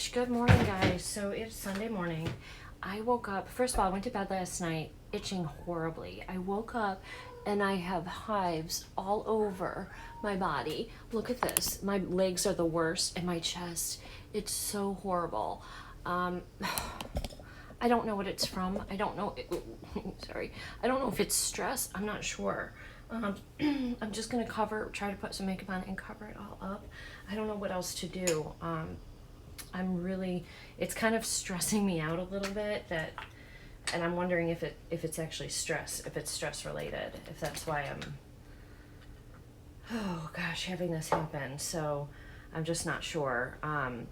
gosh, good morning, guys. So it's Sunday morning. I woke up, first of all, I went to bed last night itching horribly. I woke up and I have hives all over my body. Look at this. My legs are the worst and my chest. It's so horrible. I don't know what it's from. I don't know. Sorry. I don't know if it's stress. I'm not sure. I'm just going to try to put some makeup on and cover it all up. I don't know what else to do. It's kind of stressing me out a little bit and I'm wondering if it's actually stress, if it's stress related, if that's why oh gosh, having this happen. So I'm just not sure. My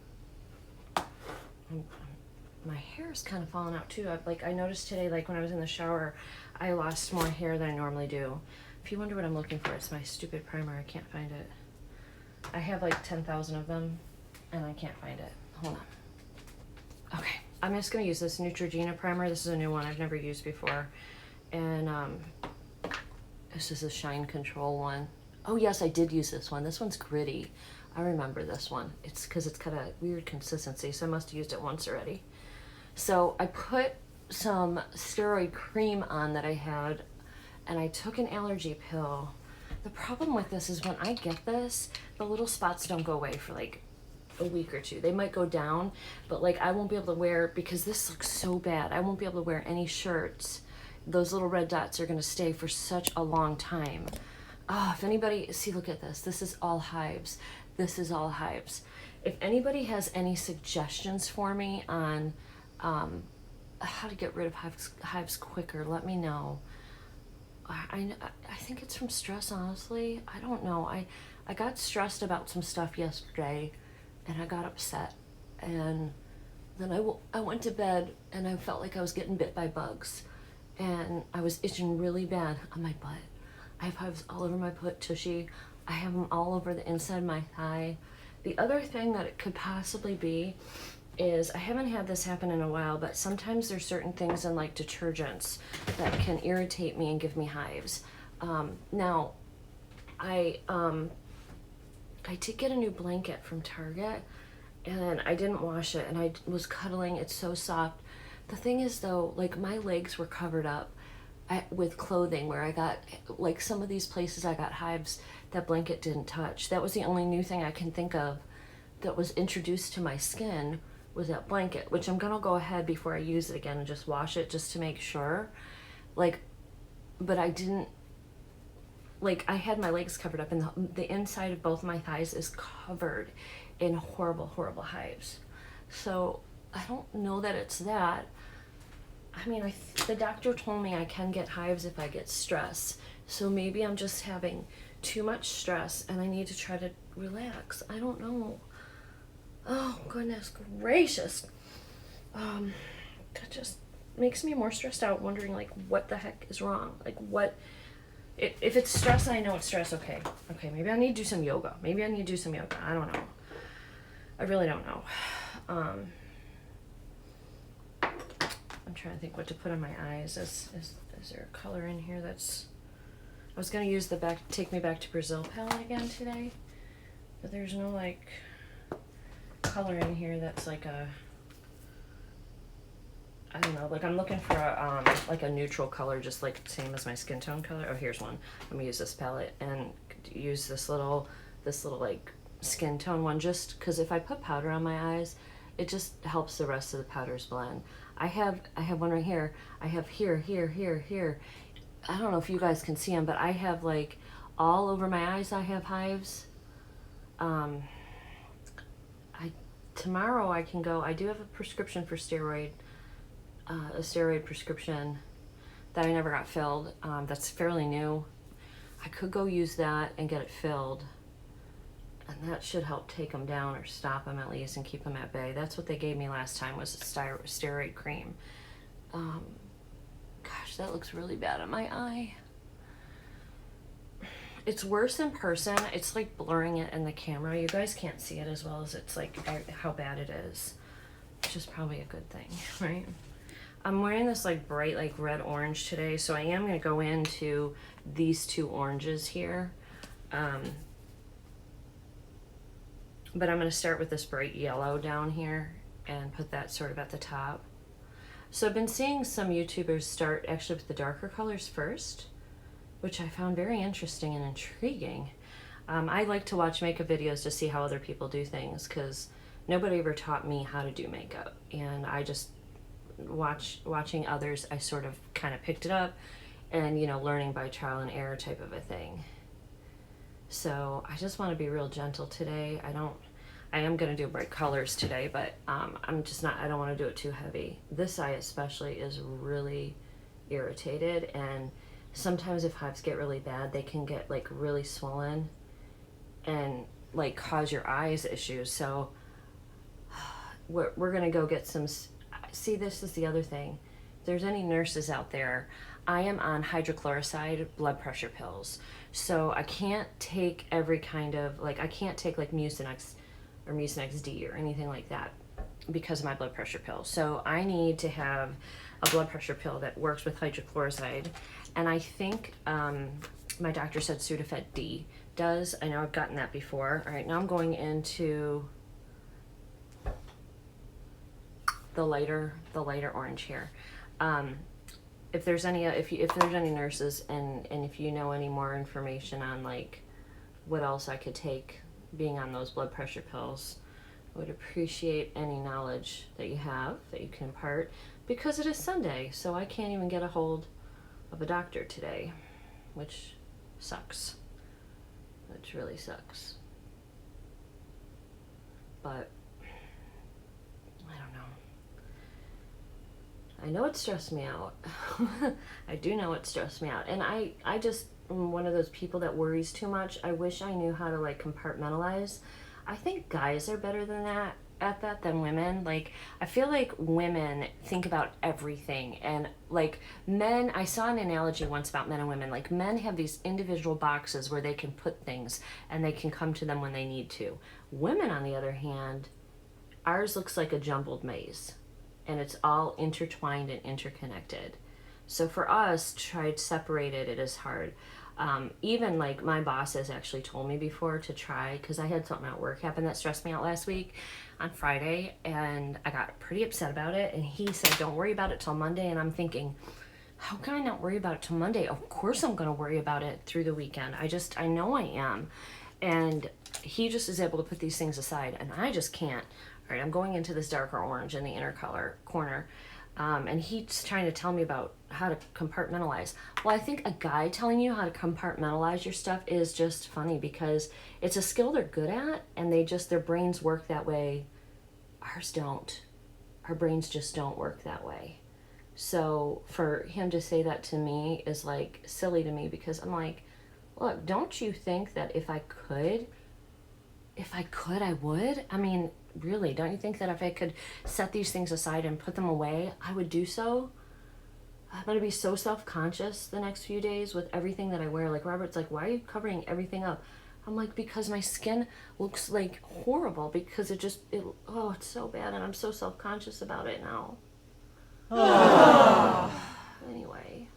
hair's kind of falling out too. I noticed today, like when I was in the shower, I lost more hair than I normally do. If you wonder what I'm looking for, it's my stupid primer. I can't find it. I have like 10,000 of them and I can't find it. Hold on. Okay, I'm just gonna use this Neutrogena primer. This is a new one I've never used before. And this is a Shine Control one. Oh yes, I did use this one. This one's gritty. I remember this one. It's because it's got a weird consistency, so I must have used it once already. So I put some steroid cream on that I had, and I took an allergy pill. The problem with this is when I get this, the little spots don't go away for like a week or two. They might go down, but like I won't be able to wear, because this looks so bad, I won't be able to wear any shirts. Those little red dots are going to stay for such a long time. Oh, if anybody, see, look at this. This is all hives. This is all hives. If anybody has any suggestions for me on how to get rid of hives quicker, let me know. I think it's from stress, honestly. I don't know. I got stressed about some stuff yesterday and I got upset, and then I went to bed and I felt like I was getting bit by bugs and I was itching really bad on my butt. I have hives all over my butt tushy. I have them all over the inside of my thigh. The other thing that it could possibly be is, I haven't had this happen in a while, but sometimes there's certain things in like detergents that can irritate me and give me hives. Now, I did get a new blanket from Target and I didn't wash it and I was cuddling. It's so soft. The thing is though, like my legs were covered up with clothing where I got, like some of these places I got hives that blanket didn't touch. That was the only new thing I can think of that was introduced to my skin, was that blanket, which I'm gonna go ahead before I use it again and just wash it just to make sure. Like, but I didn't, like I had my legs covered up and the inside of both my thighs is covered in horrible, horrible hives. So I don't know that it's that. I mean, the doctor told me I can get hives if I get stress. So maybe I'm just having too much stress and I need to try to relax. I don't know. Oh, goodness gracious. That just makes me more stressed out, wondering like what the heck is wrong. Like what, if it's stress, I know it's stress. Okay, maybe I need to do some yoga. I don't know. I really don't know. I'm trying to think what to put on my eyes. Is there a color in here that's... I was going to use the Take Me Back to Brazil palette again today, but there's no like color in here that's like a... I don't know, like I'm looking for a like a neutral color, just like same as my skin tone color. Oh, here's one. Let me use this palette and use this little like skin tone one, just because if I put powder on my eyes, it just helps the rest of the powders blend. I have one right here. I have here. I don't know if you guys can see them, but I have like all over my eyes I have hives. Tomorrow I can go, I do have a prescription for steroid, a steroid prescription that I never got filled. That's fairly new. I could go use that and get it filled, and that should help take them down or stop them at least and keep them at bay. That's what they gave me last time, was a steroid cream. Gosh, that looks really bad on my eye. It's worse in person. It's like blurring it in the camera. You guys can't see it as well as it's like how bad it is, which is probably a good thing, right? I'm wearing this like bright like red orange today, so I am going to go into these two oranges here. But I'm going to start with this bright yellow down here and put that sort of at the top. So I've been seeing some YouTubers start actually with the darker colors first, which I found very interesting and intriguing. I like to watch makeup videos to see how other people do things, because nobody ever taught me how to do makeup, and I just watching others, I sort of kind of picked it up, and learning by trial and error type of a thing. So I just want to be real gentle today. I am going to do bright colors today, but I don't want to do it too heavy. This eye especially is really irritated, and sometimes if hives get really bad, they can get like really swollen and like cause your eyes issues. So we're gonna go get some. See, this is the other thing. If there's any nurses out there, I am on hydrochloroside blood pressure pills, so I can't take every kind of, like, I can't take like Mucinex or Mucinex D or anything like that because of my blood pressure pill. So I need to have a blood pressure pill that works with hydrochloroside, and I think my doctor said Sudafed D does. I know I've gotten that before. All right, now I'm going into the lighter orange here. If there's any nurses and if you know any more information on like what else I could take being on those blood pressure pills, I would appreciate any knowledge that you have that you can impart, because it is Sunday, so I can't even get a hold of a doctor today, which sucks. Which really sucks. But I don't know. I know it stressed me out. I do know it stressed me out. And I just am one of those people that worries too much. I wish I knew how to like compartmentalize. I think guys are better than that at that than women. Like, I feel like women think about everything, and like men, I saw an analogy once about men and women. Like, men have these individual boxes where they can put things and they can come to them when they need to. Women, on the other hand, ours looks like a jumbled maze, and it's all intertwined and interconnected. So for us to try to separate it is hard. Even like my boss has actually told me before to try, because I had something at work happen that stressed me out last week on Friday, and I got pretty upset about it, and he said don't worry about it till Monday. And I'm thinking, how can I not worry about it till Monday? Of course I'm going to worry about it through the weekend. I know I am. And he just is able to put these things aside, and I just can't. All right, I'm going into this darker orange in the inner color corner. And he's trying to tell me about how to compartmentalize. Well, I think a guy telling you how to compartmentalize your stuff is just funny, because it's a skill they're good at, and their brains work that way. Ours don't. Our brains just don't work that way. So for him to say that to me is like silly to me, because I'm like, look, don't you think that if I could, I would? I mean, really, don't you think that if I could set these things aside and put them away, I would do so? I'm going to be so self-conscious the next few days with everything that I wear. Like, Robert's like, why are you covering everything up? I'm like, because my skin looks like horrible, because it's so bad, and I'm so self-conscious about it now. Anyway.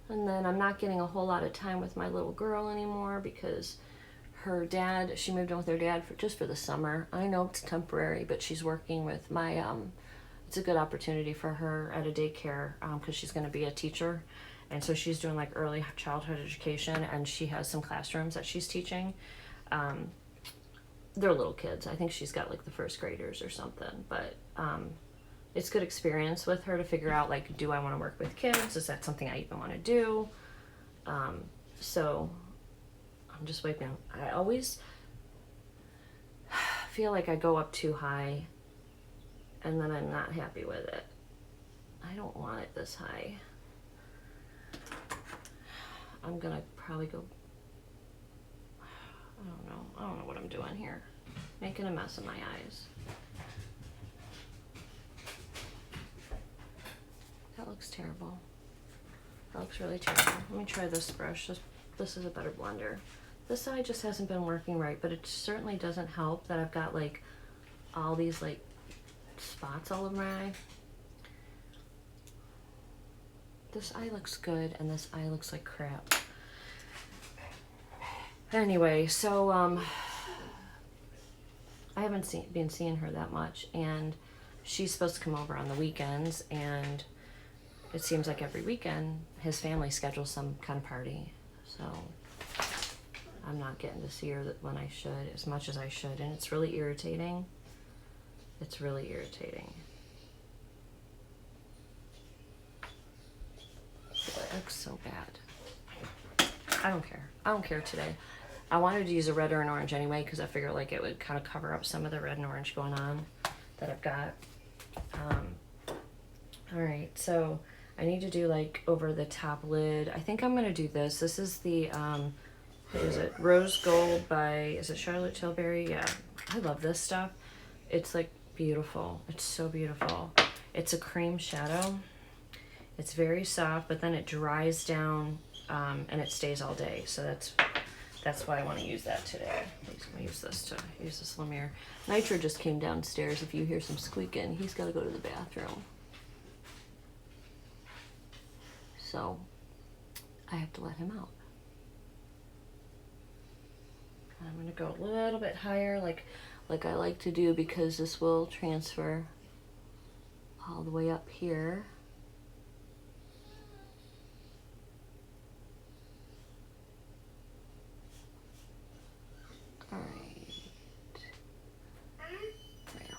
And then I'm not getting a whole lot of time with my little girl anymore, because she moved in with her dad just for the summer. I know it's temporary, but she's working with my, it's a good opportunity for her at a daycare, because she's going to be a teacher. And so she's doing like early childhood education, and she has some classrooms that she's teaching. They're little kids. I think she's got like the first graders or something, but it's good experience with her to figure out, like, do I want to work with kids? Is that something I even want to do? So I'm just waiting. I always feel like I go up too high, and then I'm not happy with it. I don't want it this high. I'm gonna probably go, I don't know what I'm doing here. Making a mess of my eyes. That looks terrible. That looks really terrible. Let me try this brush. This is a better blender. This eye just hasn't been working right, but it certainly doesn't help that I've got like all these like spots all over my eye. This eye looks good, and this eye looks like crap. Anyway, so I haven't been seeing her that much, and she's supposed to come over on the weekends, and it seems like every weekend his family schedules some kind of party, so I'm not getting to see her when I should, as much as I should, and it's really irritating. It's really irritating. It looks so bad. I don't care. I don't care today. I wanted to use a red or an orange anyway because I figured like it would kind of cover up some of the red and orange going on that I've got. All right, so I need to do like over the top lid. I think I'm gonna do this. This is the what is it? Rose Gold by, is it Charlotte Tilbury? Yeah, I love this stuff. It's like beautiful. It's so beautiful. It's a cream shadow. It's very soft, but then it dries down and it stays all day. So that's why I want to use that today. I'm just gonna use this Lemire. Nitro just came downstairs. If you hear some squeaking, he's got to go to the bathroom. So I have to let him out. I'm gonna go a little bit higher, like I like to do, because this will transfer all the way up here. All right. There.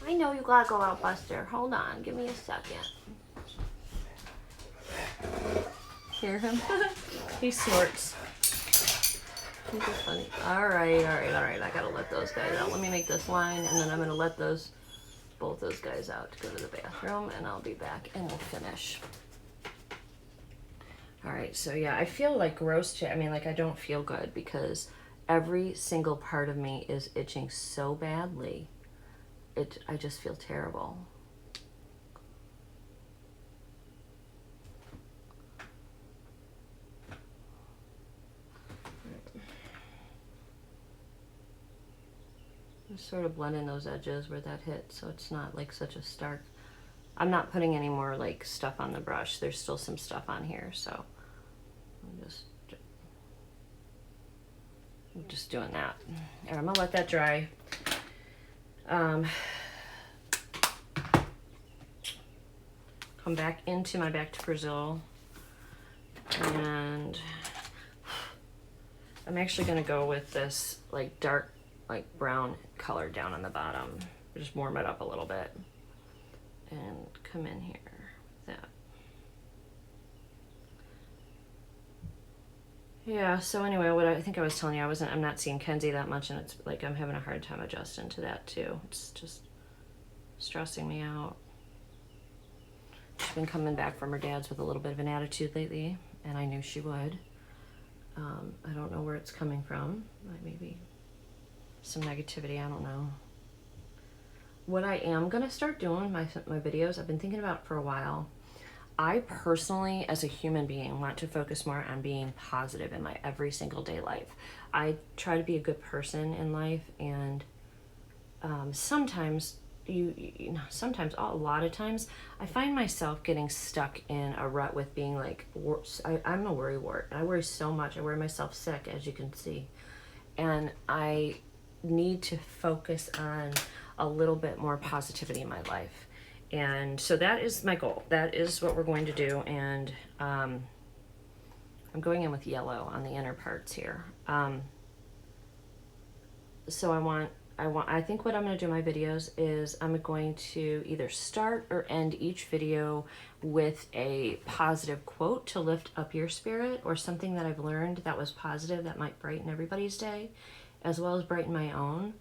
I know you gotta go out, Buster. Hold on, give me a second. Hear him? He snorts. He's so funny. All right. I gotta let those guys out. Let me make this line, and then I'm gonna let both those guys out to go to the bathroom, and I'll be back and we'll finish. All right, so yeah, I feel like gross. I mean, like I don't feel good because every single part of me is itching so badly. I just feel terrible. Just sort of blend in those edges where that hit, so it's not like such a stark. I'm not putting any more like stuff on the brush. There's still some stuff on here, so I'm just doing that. And I'm gonna let that dry. Come back into my Back to Brazil, and I'm actually gonna go with this like dark, like brown color down on the bottom. Just warm it up a little bit and come in here with that. Yeah, so anyway, what I think I was telling you, I'm not seeing Kenzie that much, and it's like I'm having a hard time adjusting to that too. It's just stressing me out. She's been coming back from her dad's with a little bit of an attitude lately, and I knew she would. I don't know where it's coming from. Like maybe some negativity, I don't know. What I am gonna start doing, my videos, I've been thinking about for a while. I personally, as a human being, want to focus more on being positive in my every single day life. I try to be a good person in life, and sometimes, a lot of times, I find myself getting stuck in a rut with being like, I'm a worrywart. I worry so much. I worry myself sick, as you can see. And I need to focus on a little bit more positivity in my life. And so that is my goal. That is what we're going to do. And I'm going in with yellow on the inner parts here. So I think what I'm going to do in my videos is I'm going to either start or end each video with a positive quote to lift up your spirit, or something that I've learned that was positive that might brighten everybody's day, as well as brighten my own.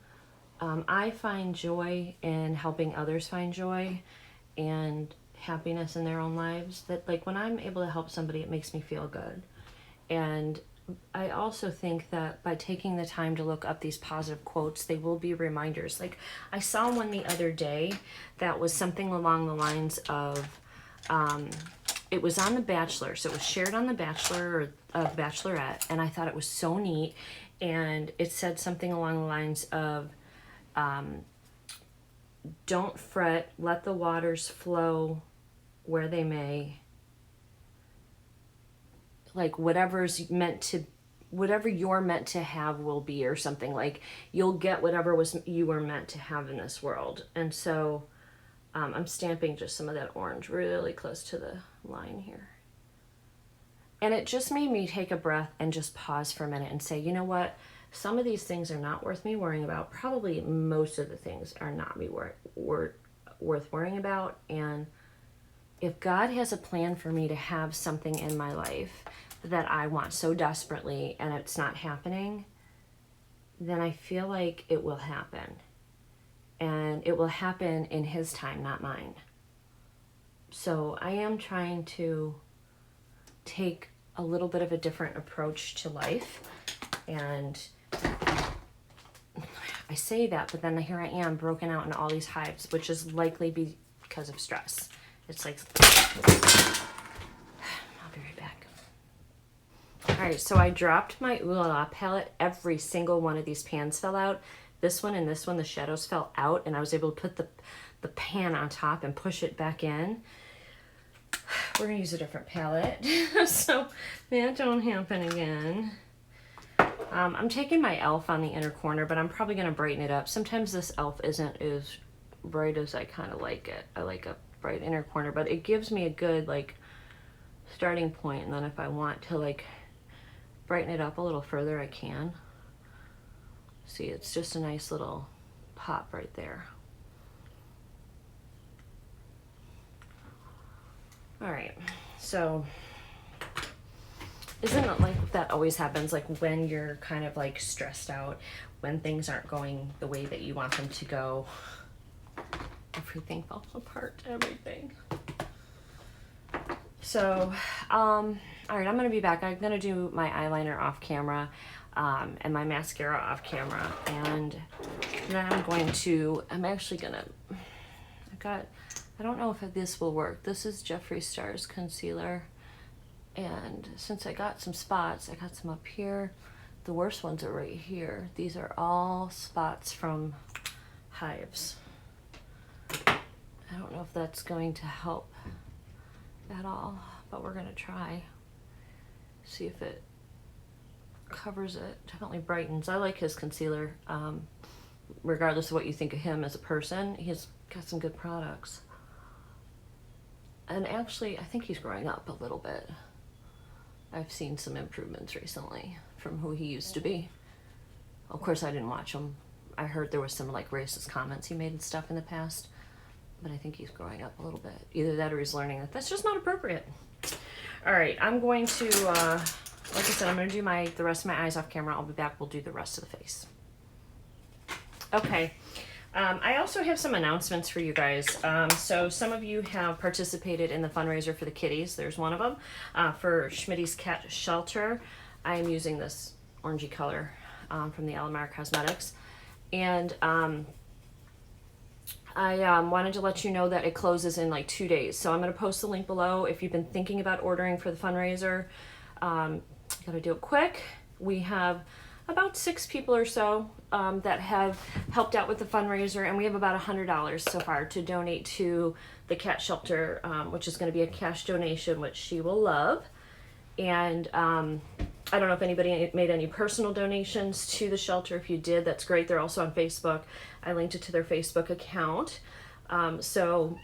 I find joy in helping others find joy and happiness in their own lives. That like when I'm able to help somebody, it makes me feel good. And I also think that by taking the time to look up these positive quotes, they will be reminders. Like I saw one the other day that was something along the lines of, it was on The Bachelor, so it was shared on The Bachelor or Bachelorette, and I thought it was so neat. And it said something along the lines of, don't fret, let the waters flow where they may. Like whatever's meant to whatever you're meant to have will be, or something. Like, you'll get whatever you were meant to have in this world. And so I'm stamping just some of that orange really close to the line here. And it just made me take a breath and just pause for a minute and say, you know what? Some of these things are not worth me worrying about. Probably most of the things are not worth worrying about. And if God has a plan for me to have something in my life that I want so desperately and it's not happening, then I feel like it will happen. And it will happen in His time, not mine. So I am trying to take a little bit of a different approach to life. And I say that, but then here I am broken out in all these hives, which is likely because of stress. It's like, I'll be right back. All right, so I dropped my Ooh La La palette. Every single one of these pans fell out. This one and this one, the shadows fell out, and I was able to put the pan on top and push it back in. We're gonna use a different palette, so that don't happen again. I'm taking my elf on the inner corner, but I'm probably gonna brighten it up. Sometimes this elf isn't as bright as I kind of like it. I like a bright inner corner, but it gives me a good like starting point, and then if I want to like brighten it up a little further, I can. See, it's just a nice little pop right there. All right, so isn't it like that always happens, like when you're kind of like stressed out, when things aren't going the way that you want them to go, everything falls apart, everything. So, all right, I'm gonna be back. I'm gonna do my eyeliner off camera and my mascara off camera, and then I'm actually gonna, I don't know if this will work. This is Jeffree Star's concealer. And since I got some spots, I got some up here. The worst ones are right here. These are all spots from hives. I don't know if that's going to help at all, but we're gonna try. See if it covers it. Definitely brightens. I like his concealer. Regardless of what you think of him as a person, he's got some good products. And actually, I think he's growing up a little bit. I've seen some improvements recently from who he used to be. Of course, I didn't watch him. I heard there was some like racist comments he made and stuff in the past, but I think he's growing up a little bit. Either that or he's learning that that's just not appropriate. All right, I'm going to, like I said, I'm going to do the rest of my eyes off camera. I'll be back. We'll do the rest of the face. Okay. I also have some announcements for you guys. So some of you have participated in the fundraiser for the kitties. There's one of them. For Smitties Cat Shelter, I am using this orangey color from the Alamar Cosmetics. And I wanted to let you know that it closes in like 2 days. So I'm going to post the link below. If you've been thinking about ordering for the fundraiser, gotta do it quick. We have about 6 people or so that have helped out with the fundraiser, and we have about $100 so far to donate to the cat shelter, which is going to be a cash donation, which she will love. And I don't know if anybody made any personal donations to the shelter. If you did, that's great. They're also on Facebook. I linked it to their Facebook account. So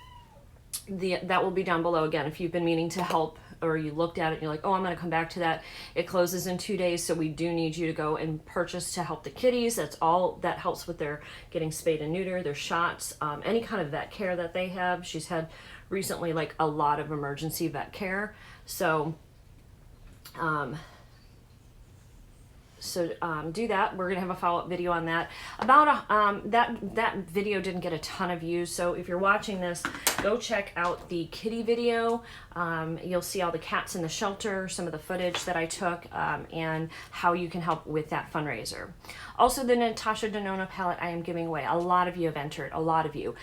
that will be down below. Again, if you've been meaning to help, or you looked at it and you're like, oh, I'm going to come back to that. It closes in 2 days, so we do need you to go and purchase to help the kitties. That's all that helps with their getting spayed and neutered, their shots, any kind of vet care that they have. She's had recently like a lot of emergency vet care. So do that. We're gonna have a follow-up video on that. About that video didn't get a ton of views, so if you're watching this, go check out the kitty video. You'll see all the cats in the shelter, some of the footage that I took, and how you can help with that fundraiser. Also, the Natasha Denona palette I am giving away. A lot of you have entered, a lot of you.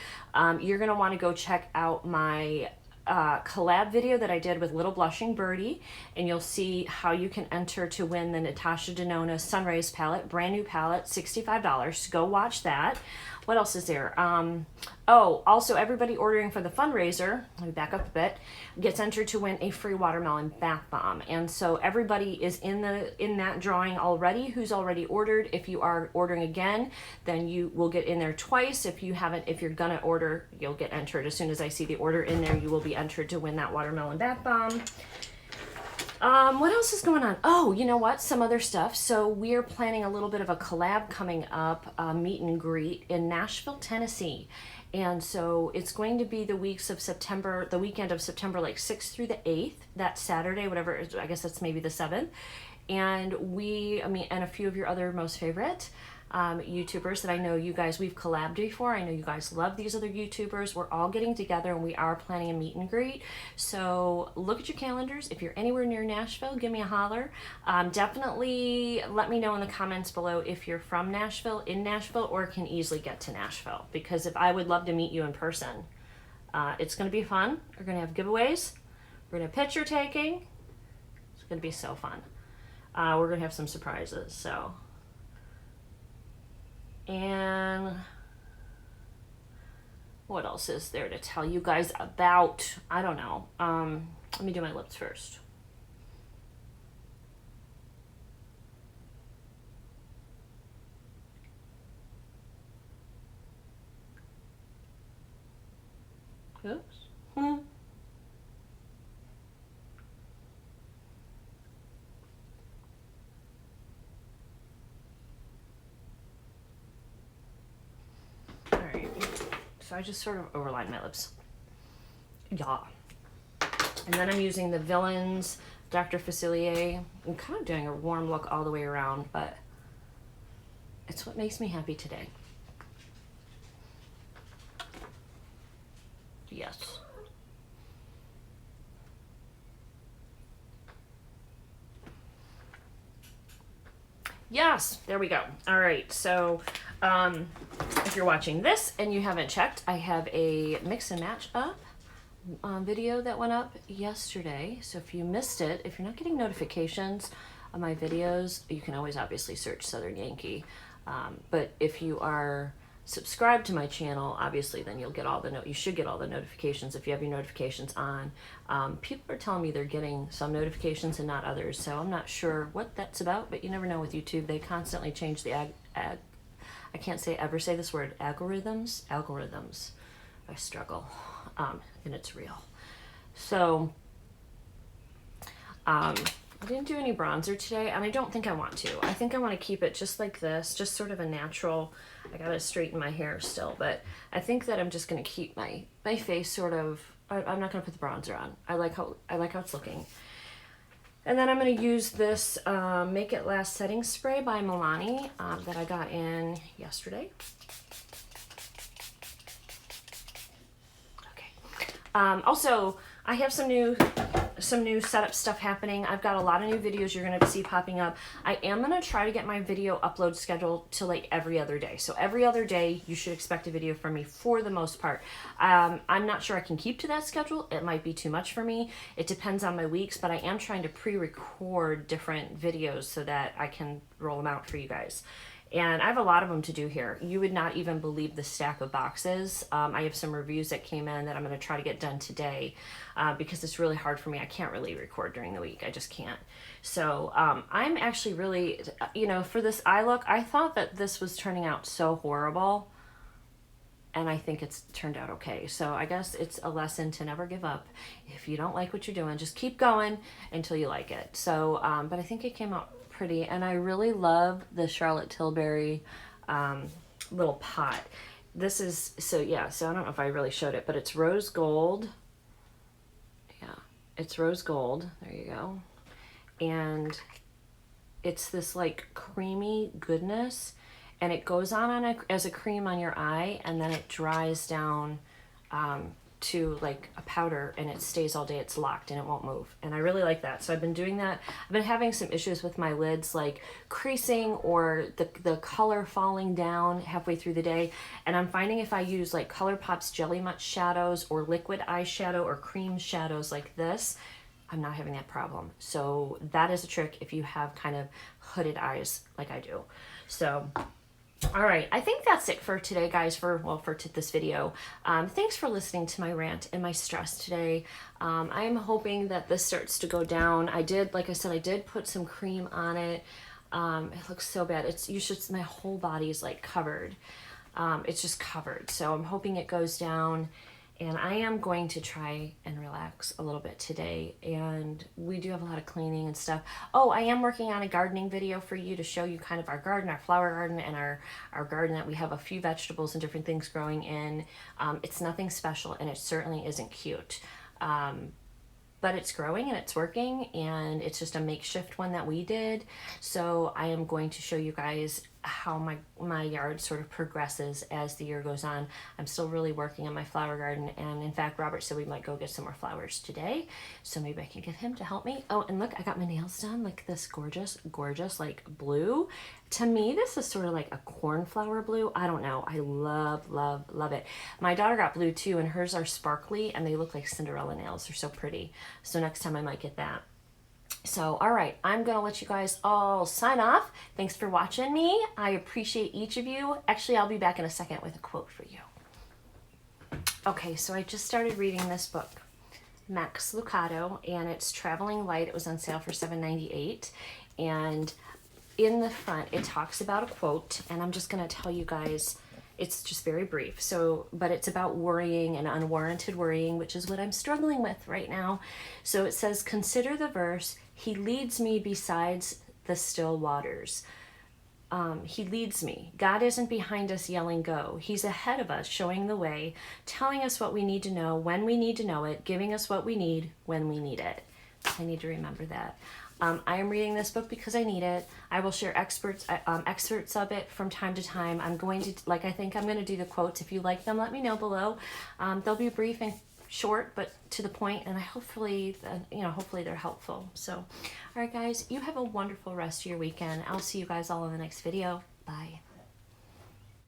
You're gonna wanna go check out my collab video that I did with Little Blushing Birdie, and you'll see how you can enter to win the Natasha Denona Sunrise palette, brand new palette, $65. Go watch that. What else is there? Oh, also everybody ordering for the fundraiser, let me back up a bit, gets entered to win a free watermelon bath bomb. And so everybody is in that drawing already who's already ordered. If you are ordering again, then you will get in there twice. If you're gonna order, you'll get entered. As soon as I see the order in there, you will be entered to win that watermelon bath bomb. What else is going on? Oh, you know what? Some other stuff. So we're planning a little bit of a collab coming up, meet and greet in Nashville, Tennessee. And so it's going to be the weekend of September, like 6th through the 8th, that Saturday, whatever, I guess that's maybe the 7th. And and a few of your other most favorite YouTubers that I know you guys, we've collabed before. I know you guys love these other YouTubers. We're all getting together and we are planning a meet and greet. So look at your calendars. If you're anywhere near Nashville, give me a holler. Definitely let me know in the comments below if you're from Nashville, in Nashville, or can easily get to Nashville. Because if I would love to meet you in person. It's going to be fun. We're going to have giveaways. We're going to have picture taking. It's going to be so fun. We're going to have some surprises. So... And what else is there to tell you guys about? I don't know. Let me do my lips first. Oops. So I just sort of overlined my lips. Yeah. And then I'm using the Villains Dr. Facilier. I'm kind of doing a warm look all the way around, but it's what makes me happy today. Yes. Yes, there we go. All right, so if you're watching this and you haven't checked, I have a mix and match up video that went up yesterday. So if you missed it, if you're not getting notifications of my videos, you can always obviously search Southern Yankee. But if you are subscribed to my channel, obviously then you'll get you should get all the notifications if you have your notifications on. People are telling me they're getting some notifications and not others, so I'm not sure what that's about, but you never know with YouTube. They constantly change the I can't ever say this word, algorithms. I struggle, and it's real. So I didn't do any bronzer today, and I don't think I want to. I think I want to keep it just like this, just sort of a natural. I gotta straighten my hair still, but I think that I'm just gonna keep my face sort of. I'm not gonna put the bronzer on. I like how it's looking. And then I'm gonna use this Make It Last setting spray by Milani that I got in yesterday. Okay. Also, I have some new setup stuff happening. I've got a lot of new videos you're going to see popping up. I am going to try to get my video upload schedule to like every other day. So every other day you should expect a video from me for the most part. I'm not sure I can keep to that schedule. It might be too much for me. It depends on my weeks, but I am trying to pre-record different videos so that I can roll them out for you guys. And I have a lot of them to do here. You would not even believe the stack of boxes. I have some reviews that came in that I'm going to try to get done today because it's really hard for me. I can't really record during the week. I just can't. So I'm actually really, for this eye look, I thought that this was turning out so horrible. And I think it's turned out okay. So I guess it's a lesson to never give up. If you don't like what you're doing, just keep going until you like it. So, but I think it came out pretty, and I really love the Charlotte Tilbury little pot. This is so I don't know if I really showed it, but it's rose gold. Yeah, it's rose gold. There you go. And it's this like creamy goodness, and it goes on as a cream on your eye, and then it dries down to like a powder, and it stays all day. It's locked and it won't move, and I really like that. So I've been doing that. I've been having some issues with my lids, like creasing or the color falling down halfway through the day, and I'm finding if I use like Colourpop's Jelly Much shadows or liquid eyeshadow or cream shadows like this, I'm not having that problem. So that is a trick if you have kind of hooded eyes like I do. So All right, I think that's it for today, guys, for this video. Thanks for listening to my rant and my stress today. I'm hoping that this starts to go down. I did, like I said, I did put some cream on it. It looks so bad. My whole body is like covered. It's just covered. So I'm hoping it goes down. And I am going to try and relax a little bit today. And we do have a lot of cleaning and stuff. Oh, I am working on a gardening video for you to show you kind of our garden, our flower garden, and our garden that we have a few vegetables and different things growing in. It's nothing special, and it certainly isn't cute. But it's growing and it's working, and it's just a makeshift one that we did. So I am going to show you guys how my yard sort of progresses as the year goes on. I'm still really working on my flower garden, and in fact Robert said we might go get some more flowers today, so maybe I can get him to help me. Oh, and look, I got my nails done like this gorgeous like blue. To me this is sort of like a cornflower blue. I don't know, I love it. My daughter got blue too, and hers are sparkly and they look like Cinderella nails. They're so pretty, so next time I might get that. So, all right, I'm going to let you guys all sign off. Thanks for watching me. I appreciate each of you. Actually, I'll be back in a second with a quote for you. Okay, so I just started reading this book, Max Lucado, and it's Traveling Light. It was on sale for $7.98. And in the front, it talks about a quote, and I'm just going to tell you guys, it's just very brief. So, but it's about worrying and unwarranted worrying, which is what I'm struggling with right now. So it says, consider the verse, he leads me besides the still waters. He leads me. God isn't behind us yelling go. He's ahead of us, showing the way, telling us what we need to know when we need to know it, giving us what we need when we need it. I need to remember that. I am reading this book because I need it. I will share excerpts of it from time to time. I'm going to, I think I'm going to do the quotes. If you like them, let me know below. They'll be brief and short, but to the point, and hopefully they're helpful. So, all right, guys, you have a wonderful rest of your weekend. I'll see you guys all in the next video. Bye.